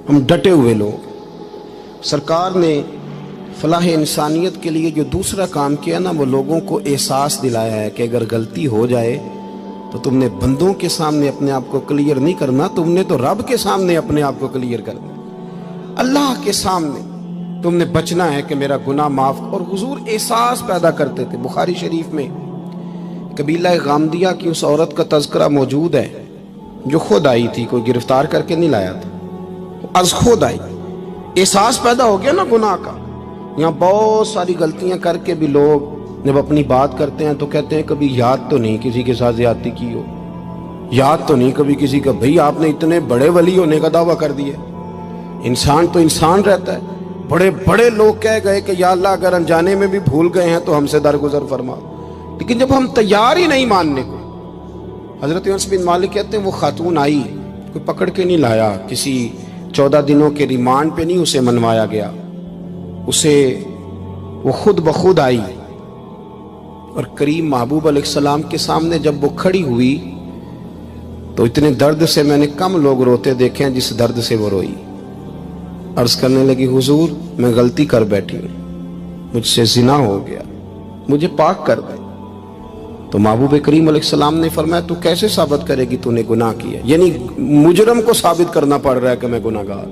ہم ڈٹے ہوئے لوگ. سرکار نے فلاح انسانیت کے لیے جو دوسرا کام کیا نا، وہ لوگوں کو احساس دلایا ہے کہ اگر غلطی ہو جائے تو تم نے بندوں کے سامنے اپنے آپ کو کلیئر نہیں کرنا، تم نے تو رب کے سامنے اپنے آپ کو کلیئر کرنا، اللہ کے سامنے تم نے بچنا ہے کہ میرا گناہ معاف. اور حضور احساس پیدا کرتے تھے. بخاری شریف میں قبیلہ غامدیہ کی اس عورت کا تذکرہ موجود ہے جو خود آئی تھی، کوئی گرفتار کر کے نہیں لایا تھا، از خود آئی. احساس پیدا ہو گیا نا گناہ کا. یہاں بہت ساری غلطیاں کر کے بھی لوگ جب اپنی بات کرتے ہیں تو کہتے ہیں کبھی یاد تو نہیں کسی کے ساتھ زیادتی کی ہو، یاد تو نہیں کبھی کسی کا. بھئی آپ نے اتنے بڑے ولی ہونے کا دعویٰ کر دیا. انسان تو انسان رہتا ہے. بڑے بڑے لوگ کہہ گئے کہ یا اللہ اگر انجانے میں بھی بھول گئے ہیں تو ہم سے درگزر فرما. لیکن جب ہم تیار ہی نہیں ماننے کو. حضرت انس بن مالک کہتے ہیں وہ خاتون آئی، کوئی پکڑ کے نہیں لایا، کسی 14 دنوں کے ریمانڈ پہ نہیں اسے منوایا گیا، اسے وہ خود بخود آئی. اور کریم محبوب علیہ السلام کے سامنے جب وہ کھڑی ہوئی تو اتنے درد سے میں نے کم لوگ روتے دیکھے ہیں جس درد سے وہ روئی. عرض کرنے لگی حضور میں غلطی کر بیٹھی ہوں، مجھ سے زنا ہو گیا، مجھے پاک کر دے. تو محبوب کریم علیہ السلام نے فرمایا تو کیسے ثابت کرے گی تو نے گناہ کیا؟ یعنی مجرم کو ثابت کرنا پڑ رہا ہے کہ میں گناہ گار.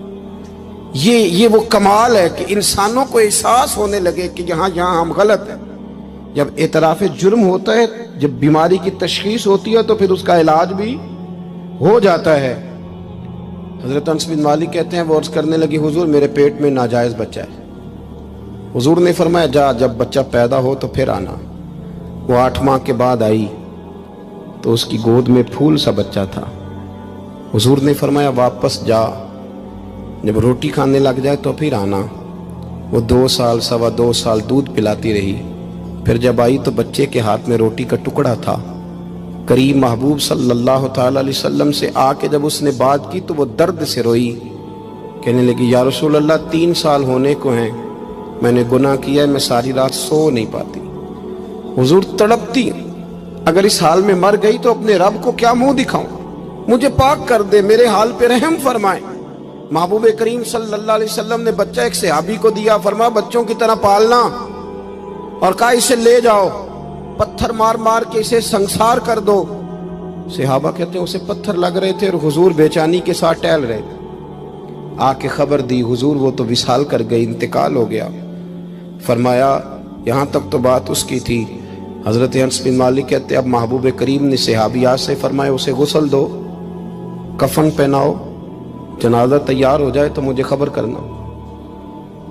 یہ وہ کمال ہے کہ انسانوں کو احساس ہونے لگے کہ یہاں ہم غلط ہیں. جب اعتراف جرم ہوتا ہے، جب بیماری کی تشخیص ہوتی ہے تو پھر اس کا علاج بھی ہو جاتا ہے. حضرت انس بن مالک کہتے ہیں وہ عرض کرنے لگی حضور میرے پیٹ میں ناجائز بچہ ہے. حضور نے فرمایا جا جب بچہ پیدا ہو تو پھر آنا. وہ 8 ماہ کے بعد آئی تو اس کی گود میں پھول سا بچہ تھا. حضور نے فرمایا واپس جا، جب روٹی کھانے لگ جائے تو پھر آنا. وہ 2 سال 2.25 سال دودھ پلاتی رہی. پھر جب آئی تو بچے کے ہاتھ میں روٹی کا ٹکڑا تھا. کریم محبوب صلی اللہ تعالی علیہ وسلم سے آ کے جب اس نے بات کی تو وہ درد سے روئی، کہنے لگی یا رسول اللہ 3 سال ہونے کو ہیں، میں نے گناہ کیا ہے، میں ساری رات سو نہیں پاتی. حضور تڑپتی، اگر اس حال میں مر گئی تو اپنے رب کو کیا منہ دکھاؤں، مجھے پاک کر دے، میرے حال پہ رحم فرمائے. محبوب کریم صلی اللہ علیہ وسلم نے بچہ ایک صحابی کو دیا، فرمایا بچوں کی طرح پالنا، اور کہا اسے لے جاؤ، پتھر مار مار کے اسے سنسار کر دو. صحابہ کہتے ہیں اسے پتھر لگ رہے تھے اور حضور بے چینی کے ساتھ ٹہل رہے تھے. آ کے خبر دی حضور وہ تو وصال کر گئی، انتقال ہو گیا. فرمایا یہاں تک تو بات اس کی تھی. حضرت انس بن مالک کہتے اب محبوب کریم نے صحابیات سے فرمایا اسے غسل دو، کفن پہناؤ، جنازہ تیار ہو جائے تو مجھے خبر کرنا.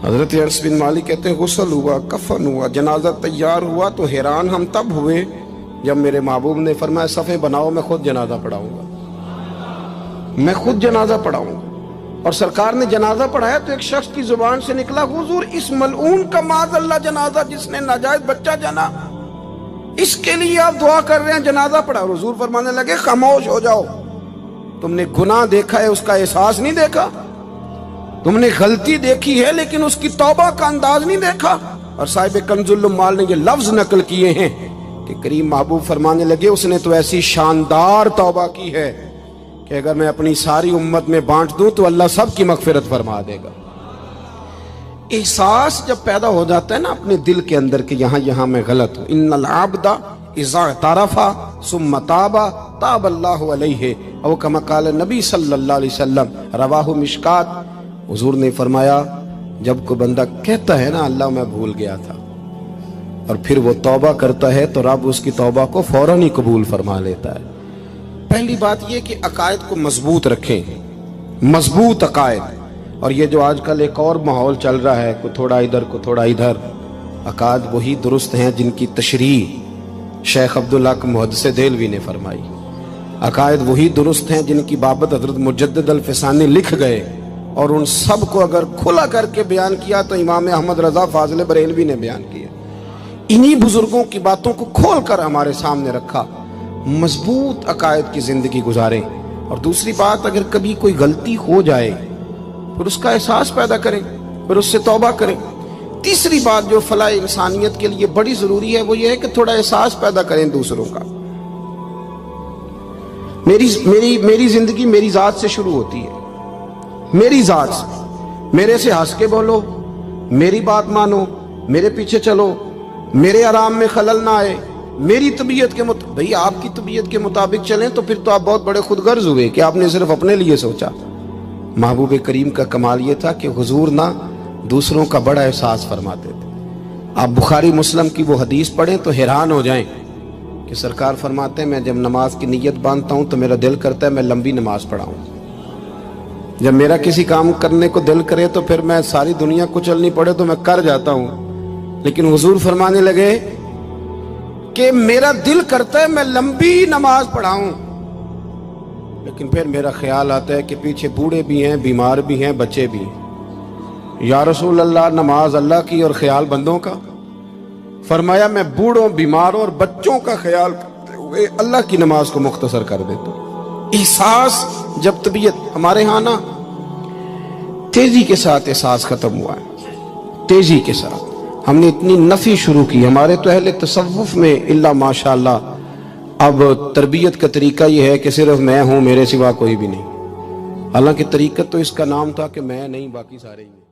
حضرت انس بن مالک کہتے ہیں غسل ہوا، کفن ہوا، جنازہ تیار ہوا تو حیران ہم تب ہوئے جب میرے محبوب نے فرمایا صفیں بناؤ، میں خود جنازہ پڑھاؤں گا، میں خود جنازہ پڑھاؤں گا. اور سرکار نے جنازہ پڑھایا تو ایک شخص کی زبان سے نکلا حضور اس ملعون کا معاذ اللہ جنازہ جس نے ناجائز بچہ جنا، اس کے لیے آپ دعا کر رہے ہیں، جنازہ پڑھا. حضور فرمانے لگے خاموش ہو جاؤ، تم نے گناہ دیکھا ہے، اس کا احساس نہیں دیکھا. تم نے غلطی دیکھی ہے لیکن اس کی توبہ کا انداز نہیں دیکھا. اور صاحب کنز العمال نے یہ لفظ نقل کیے ہیں کہ کریم محبوب فرمانے لگے اس نے تو ایسی شاندار توبہ کی ہے کہ اگر میں اپنی ساری امت میں بانٹ دوں تو اللہ سب کی مغفرت فرما دے گا. احساس جب پیدا ہو جاتا ہے نا اپنے دل کے اندر کہ یہاں میں غلط ہوں. ان العبد اذا اعترف ثم تاب تاب اللہ علیہ او کما قال نبی صلی اللہ علیہ وسلم، رواہ مشکات. حضور نے فرمایا جب کوئی بندہ کہتا ہے نا اللہ میں بھول گیا تھا، اور پھر وہ توبہ کرتا ہے تو رب اس کی توبہ کو فوراً ہی قبول فرما لیتا ہے. پہلی بات یہ کہ عقائد کو مضبوط رکھیں، مضبوط عقائد. اور یہ جو آج کل ایک اور ماحول چل رہا ہے، کو تھوڑا ادھر کو تھوڑا ادھر، عقائد وہی درست ہیں جن کی تشریح شیخ عبدالحق محدث دہلوی نے فرمائی. عقائد وہی درست ہیں جن کی بابت حضرت مجدد الفسانی لکھ گئے، اور ان سب کو اگر کھلا کر کے بیان کیا تو امام احمد رضا فاضل بریلوی نے بیان کیا. انہی بزرگوں کی باتوں کو کھول کر ہمارے سامنے رکھا. مضبوط عقائد کی زندگی گزاریں. اور دوسری بات اگر کبھی کوئی غلطی ہو جائے پھر اس کا احساس پیدا کریں، پھر اس سے توبہ کریں. تیسری بات جو فلاح انسانیت کے لیے بڑی ضروری ہے وہ یہ ہے کہ تھوڑا احساس پیدا کریں دوسروں کا. میری زندگی میری ذات سے شروع ہوتی ہے. میری ذات سے، میرے سے ہنس کے بولو، میری بات مانو، میرے پیچھے چلو، میرے آرام میں خلل نہ آئے، میری طبیعت کے بھئی آپ کی طبیعت کے مطابق چلیں تو پھر تو آپ بہت بڑے خود غرض ہوئے کہ آپ نے صرف اپنے لیے سوچا۔ محبوب کریم کا کمال یہ تھا کہ حضور نہ دوسروں کا بڑا احساس فرماتے تھے۔ آپ بخاری مسلم کی وہ حدیث پڑھیں تو حیران ہو جائیں کہ سرکار فرماتے ہیں میں جب نماز کی نیت باندھتا ہوں تو میرا دل کرتا ہے میں لمبی نماز پڑھاؤں۔ جب میرا کسی کام کرنے کو دل کرے تو پھر میں ساری دنیا کچلنی پڑے تو میں کر جاتا ہوں، لیکن حضور فرمانے لگے کہ میرا دل کرتا ہے میں لمبی نماز پڑھاؤں، لیکن پھر میرا خیال آتا ہے کہ پیچھے بوڑھے بھی ہیں، بیمار بھی ہیں، بچے بھی ہیں۔ یا رسول اللہ، نماز اللہ کی اور خیال بندوں کا؟ فرمایا میں بوڑھوں، بیماروں اور بچوں کا خیال کرتے ہوئے اللہ کی نماز کو مختصر کر دیتا ہوں۔ احساس جب طبیعت ہمارے ہاں نا تیزی کے ساتھ احساس ختم ہوا ہے، تیزی کے ساتھ ہم نے اتنی نفی شروع کی۔ ہمارے تو اہل تصوف میں الا ماشاءاللہ اب تربیت کا طریقہ یہ ہے کہ صرف میں ہوں، میرے سوا کوئی بھی نہیں، حالانکہ طریقت تو اس کا نام تھا کہ میں نہیں باقی سارے ہی ہیں۔